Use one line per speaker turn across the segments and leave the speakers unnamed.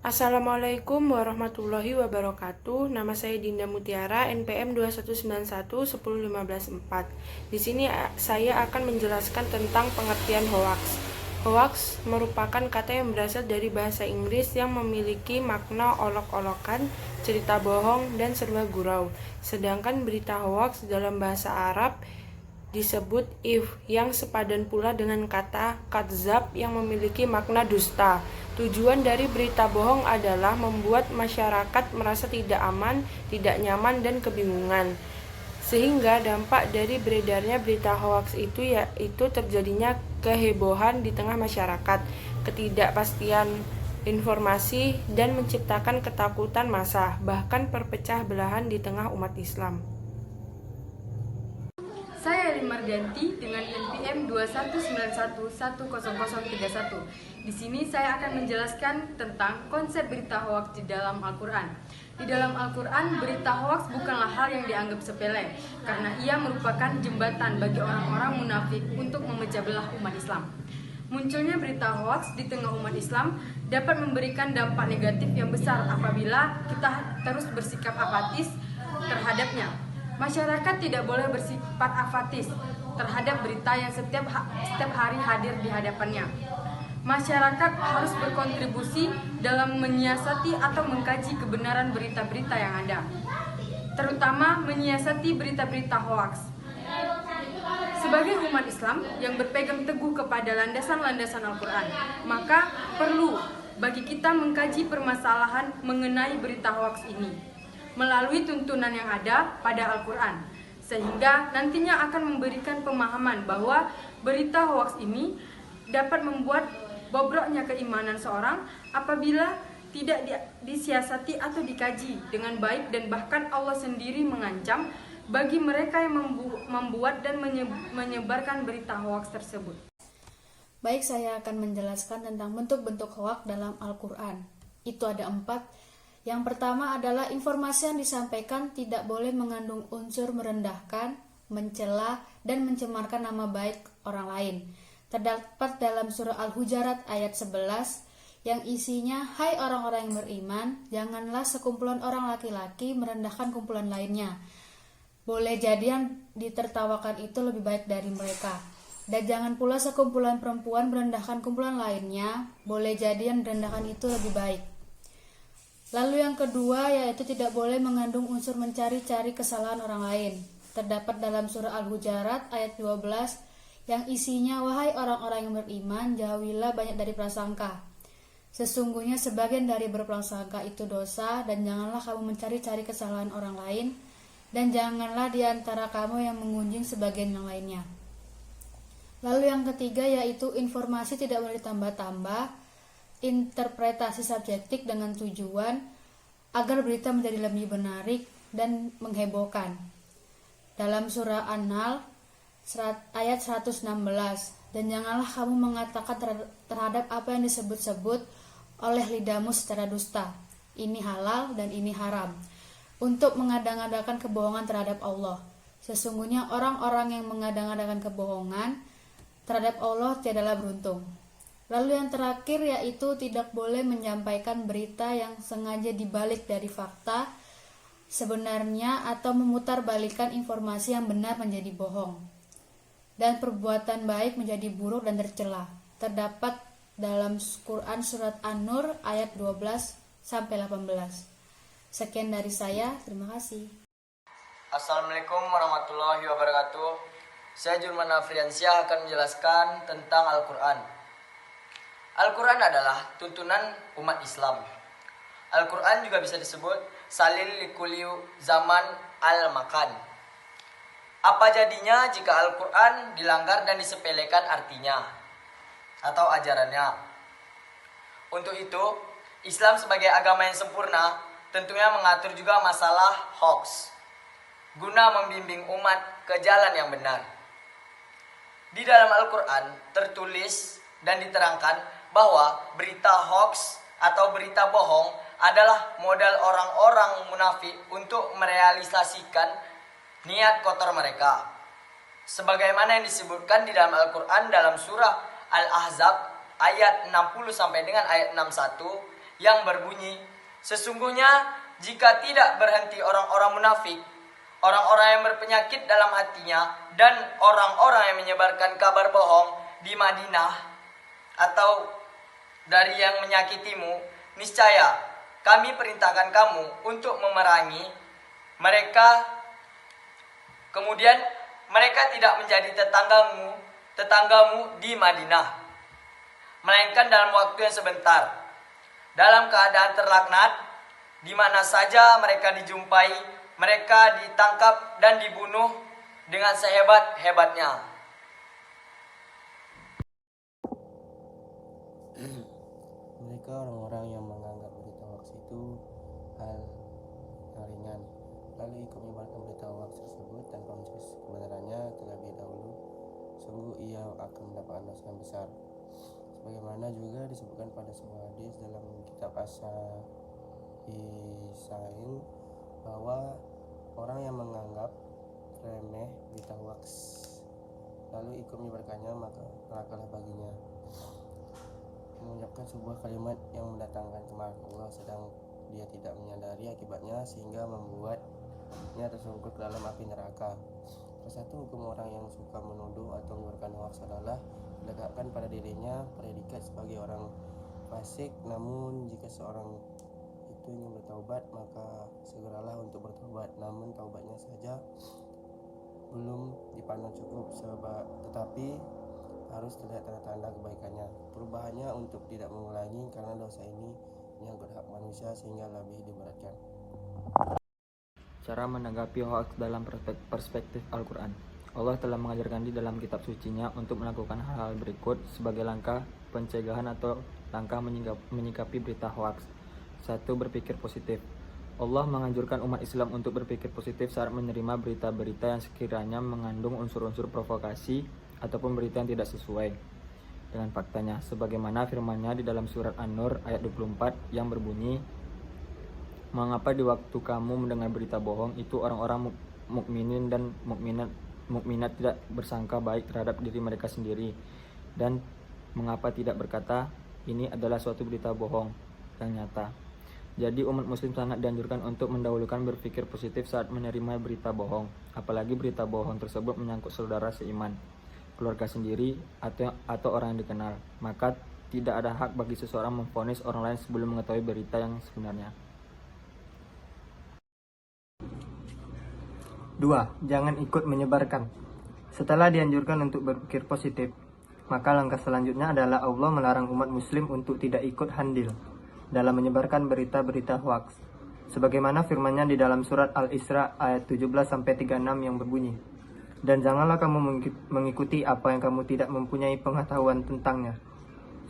Assalamualaikum warahmatullahi wabarakatuh. Nama saya Dinda Mutiara, NPM 2191 Di sini saya akan menjelaskan tentang pengertian hoax. Hoax merupakan kata yang berasal dari bahasa Inggris yang memiliki makna olok-olokan, cerita bohong, dan serba gurau. Sedangkan berita hoax dalam bahasa Arab disebut yang sepadan pula dengan kata kadzab yang memiliki makna dusta. Tujuan dari berita bohong adalah membuat masyarakat merasa tidak aman, tidak nyaman, dan kebingungan. Sehingga dampak dari beredarnya berita hoaks itu yaitu terjadinya kehebohan di tengah masyarakat, ketidakpastian informasi, dan menciptakan ketakutan massa, bahkan perpecah belahan di tengah umat Islam.
Saya Elin Mardianti dengan NPM 2191100031. Di sini saya akan menjelaskan tentang konsep berita hoaks di dalam Al-Quran. Di dalam Al-Quran, berita hoaks bukanlah hal yang dianggap sepele, karena ia merupakan jembatan bagi orang-orang munafik untuk memecah belah umat Islam. Munculnya berita hoaks di tengah umat Islam dapat memberikan dampak negatif yang besar apabila kita terus bersikap apatis terhadapnya. Masyarakat tidak boleh bersifat apatis terhadap berita yang setiap hari hadir di hadapannya. Masyarakat harus berkontribusi dalam menyiasati atau mengkaji kebenaran berita-berita yang ada, terutama menyiasati berita-berita hoaks. Sebagai umat Islam yang berpegang teguh kepada landasan-landasan Al-Quran, maka perlu bagi kita mengkaji permasalahan mengenai berita hoaks ini melalui tuntunan yang ada pada Al-Quran, sehingga nantinya akan memberikan pemahaman bahwa berita hoaks ini dapat membuat bobroknya keimanan seorang apabila tidak disiasati atau dikaji dengan baik, dan bahkan Allah sendiri mengancam bagi mereka yang membuat dan menyebarkan berita hoaks tersebut.
Baik, saya akan menjelaskan tentang bentuk-bentuk hoaks dalam Al-Quran. Itu ada 4. Yang pertama adalah informasi yang disampaikan tidak boleh mengandung unsur merendahkan, mencela, dan mencemarkan nama baik orang lain. Terdapat dalam surah Al-Hujurat ayat 11 yang isinya, "Hai orang-orang yang beriman, janganlah sekumpulan orang laki-laki merendahkan kumpulan lainnya. Boleh jadi yang ditertawakan itu lebih baik dari mereka. Dan jangan pula sekumpulan perempuan merendahkan kumpulan lainnya, boleh jadi yang merendahkan itu lebih baik." Lalu yang kedua yaitu tidak boleh mengandung unsur mencari-cari kesalahan orang lain. Terdapat dalam surah Al-Hujurat ayat 12 yang isinya, "Wahai orang-orang yang beriman, jauhilah banyak dari prasangka. Sesungguhnya sebagian dari berprasangka itu dosa, dan janganlah kamu mencari-cari kesalahan orang lain, dan janganlah di antara kamu yang mengunjing sebagian yang lainnya." Lalu yang ketiga yaitu informasi tidak boleh ditambah-tambah, interpretasi subjektif dengan tujuan agar berita menjadi lebih menarik dan menghebohkan. Dalam surah An-Nahl ayat 116, "Dan janganlah kamu mengatakan terhadap apa yang disebut-sebut oleh lidahmu secara dusta. Ini halal dan ini haram, untuk mengadang-adakan kebohongan terhadap Allah. Sesungguhnya orang-orang yang mengadang-adakan kebohongan terhadap Allah tiadalah beruntung." Lalu yang terakhir yaitu tidak boleh menyampaikan berita yang sengaja dibalik dari fakta sebenarnya atau memutarbalikkan informasi yang benar menjadi bohong, dan perbuatan baik menjadi buruk dan tercela. Terdapat dalam Quran surat An-Nur ayat 12-18. Sekian dari saya, terima kasih.
Assalamualaikum warahmatullahi wabarakatuh. Saya Jurman Afriansyah akan menjelaskan tentang Al-Quran. Al-Quran adalah tuntunan umat Islam. Al-Quran juga bisa disebut salil likulli zaman al-makan. Apa jadinya jika Al-Quran dilanggar dan disepelekan artinya atau ajarannya? Untuk itu, Islam sebagai agama yang sempurna tentunya mengatur juga masalah hoax, guna membimbing umat ke jalan yang benar. Di dalam Al-Quran tertulis dan diterangkan bahwa berita hoax atau berita bohong adalah modal orang-orang munafik untuk merealisasikan niat kotor mereka. Sebagaimana yang disebutkan di dalam Al-Quran dalam surah Al-Ahzab ayat 60 sampai dengan ayat 61 yang berbunyi, "Sesungguhnya jika tidak berhenti orang-orang munafik, orang-orang yang berpenyakit dalam hatinya, dan orang-orang yang menyebarkan kabar bohong di Madinah atau dari yang menyakitimu, niscaya kami perintahkan kamu untuk memerangi mereka. Kemudian mereka tidak menjadi tetanggamu di Madinah, melainkan dalam waktu yang sebentar, dalam keadaan terlaknat. Di mana saja mereka dijumpai, mereka ditangkap dan dibunuh dengan sehebat-hebatnya."
Mereka orang-orang yang menganggap berita hoax itu hal yang ringan, lalu ikut menyebarkan berita hoax tersebut tanpa mencari kebenarannya terlebih dahulu. Sungguh ia akan mendapatkan dosa yang besar. Sebagaimana juga disebutkan pada sebuah hadis dalam kitab As-Sahihain bahwa orang yang menganggap remeh berita hoax lalu ikut menyebarkannya, maka nerakalah baginya. Mengucapkan sebuah kalimat yang mendatangkan kemarahan Allah sedang dia tidak menyadari akibatnya sehingga membuatnya tersungkur ke dalam api neraka. Salah satu hukum orang yang suka menuduh atau menyebarkan hoax adalah meletakkan pada dirinya predikat sebagai orang fasik. Namun jika seorang itu ingin bertaubat, maka segeralah untuk bertaubat. Namun taubatnya saja belum dipandang cukup, tetapi harus terlihat tanda-tanda kebaikannya. Perubahannya untuk tidak mengulangi, karena dosa ini menyangkut hak manusia sehingga lebih diberatkan.
Cara menanggapi hoax dalam perspektif Al-Quran. Allah telah mengajarkan di dalam kitab sucinya untuk melakukan hal-hal berikut sebagai langkah pencegahan atau langkah menyikapi berita hoax. 1. Berpikir positif. Allah menganjurkan umat Islam untuk berpikir positif saat menerima berita-berita yang sekiranya mengandung unsur-unsur provokasi ataupun berita yang tidak sesuai dengan faktanya, sebagaimana firman-Nya di dalam surat An-Nur ayat 24 yang berbunyi, "Mengapa di waktu kamu mendengar berita bohong itu orang-orang mukminin dan mukminat tidak bersangka baik terhadap diri mereka sendiri, dan mengapa tidak berkata ini adalah suatu berita bohong yang nyata." Jadi umat muslim sangat dianjurkan untuk mendahulukan berpikir positif saat menerima berita bohong, apalagi berita bohong tersebut menyangkut saudara seiman, keluarga sendiri, atau orang yang dikenal. Maka tidak ada hak bagi seseorang memvonis orang lain sebelum mengetahui berita yang sebenarnya.
2. Jangan ikut menyebarkan. Setelah dianjurkan untuk berpikir positif, maka langkah selanjutnya adalah Allah melarang umat muslim untuk tidak ikut andil dalam menyebarkan berita-berita hoaks. Sebagaimana firman-Nya di dalam surat Al-Isra ayat 17-36 yang berbunyi, "Dan janganlah kamu mengikuti apa yang kamu tidak mempunyai pengetahuan tentangnya.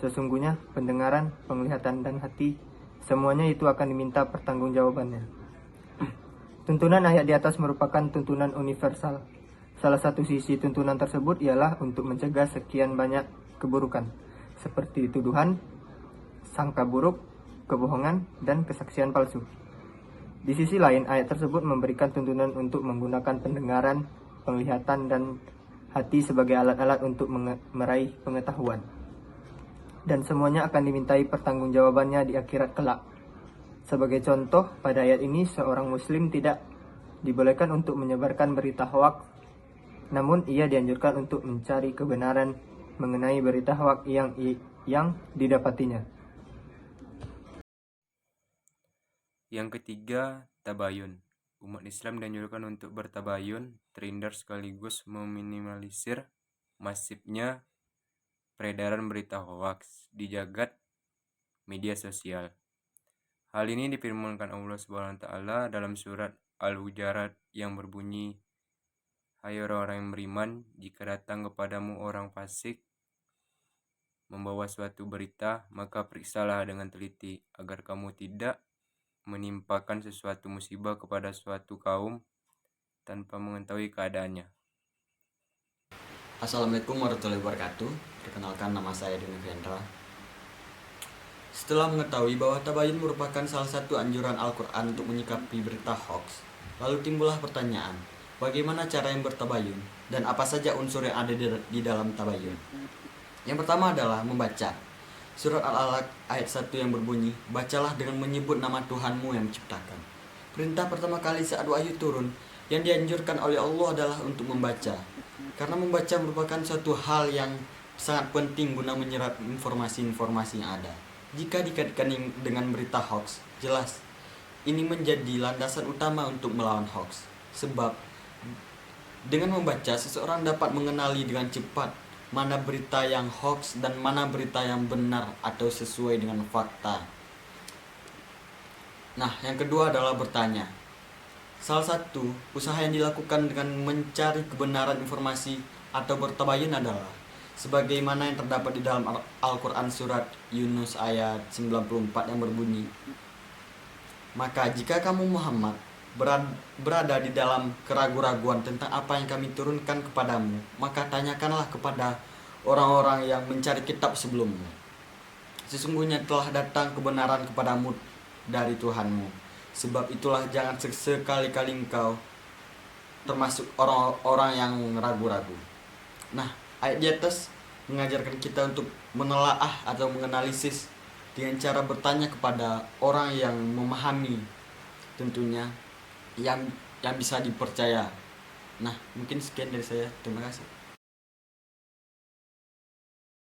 Sesungguhnya pendengaran, penglihatan, dan hati, semuanya itu akan diminta pertanggungjawabannya." Tuntunan ayat di atas merupakan tuntunan universal. Salah satu sisi tuntunan tersebut ialah untuk mencegah sekian banyak keburukan, seperti tuduhan, sangka buruk, kebohongan, dan kesaksian palsu. Di sisi lain, ayat tersebut memberikan tuntunan untuk menggunakan pendengaran, penglihatan, dan hati sebagai alat-alat untuk meraih pengetahuan. Dan semuanya akan dimintai pertanggungjawabannya di akhirat kelak. Sebagai contoh, pada ayat ini seorang muslim tidak dibolehkan untuk menyebarkan berita hoaks, namun ia dianjurkan untuk mencari kebenaran mengenai berita hoaks yang didapatinya.
Yang ketiga, tabayun. Umat Islam dianjurkan untuk bertabayun, terhindar sekaligus meminimalisir masifnya peredaran berita hoaks di jagat media sosial. Hal ini difirmankan Allah SWT dalam surat Al-Hujarat yang berbunyi, "Hai orang-orang yang beriman, jika datang kepadamu orang fasik membawa suatu berita, maka periksalah dengan teliti agar kamu tidak menimpakan sesuatu musibah kepada suatu kaum tanpa mengetahui keadaannya."
Assalamualaikum warahmatullahi wabarakatuh. Perkenalkan, nama saya Dini Vendra. Setelah mengetahui bahwa tabayun merupakan salah satu anjuran Al-Quran untuk menyikapi berita hoax, lalu timbullah pertanyaan, bagaimana cara yang bertabayun dan apa saja unsur yang ada di dalam tabayun? Yang pertama adalah membaca. Surat Al-Alaq ayat 1 yang berbunyi, bacalah dengan menyebut nama Tuhanmu yang menciptakan. Perintah pertama kali saat wahyu turun yang dianjurkan oleh Allah adalah untuk membaca. Karena membaca merupakan suatu hal yang sangat penting guna menyerap informasi-informasi yang ada. Jika dikaitkan dengan berita hoax, jelas ini menjadi landasan utama untuk melawan hoax. Sebab dengan membaca, seseorang dapat mengenali dengan cepat mana berita yang hoax dan mana berita yang benar atau sesuai dengan fakta. Nah, yang kedua adalah bertanya. Salah satu usaha yang dilakukan dengan mencari kebenaran informasi atau bertabayun adalah sebagaimana yang terdapat di dalam Al-Quran surat Yunus ayat 94 yang berbunyi, maka jika kamu Muhammad berada di dalam keraguan-raguan tentang apa yang kami turunkan kepadamu, maka tanyakanlah kepada orang-orang yang mencari kitab sebelummu. Sesungguhnya telah datang kebenaran kepadamu dari Tuhanmu. Sebab itulah jangan sekali-kali engkau termasuk orang-orang yang ragu-ragu. Nah, ayat di atas mengajarkan kita untuk menelaah atau menganalisis dengan cara bertanya kepada orang yang memahami, tentunya yang bisa dipercaya. Nah, mungkin sekian dari saya. Terima kasih.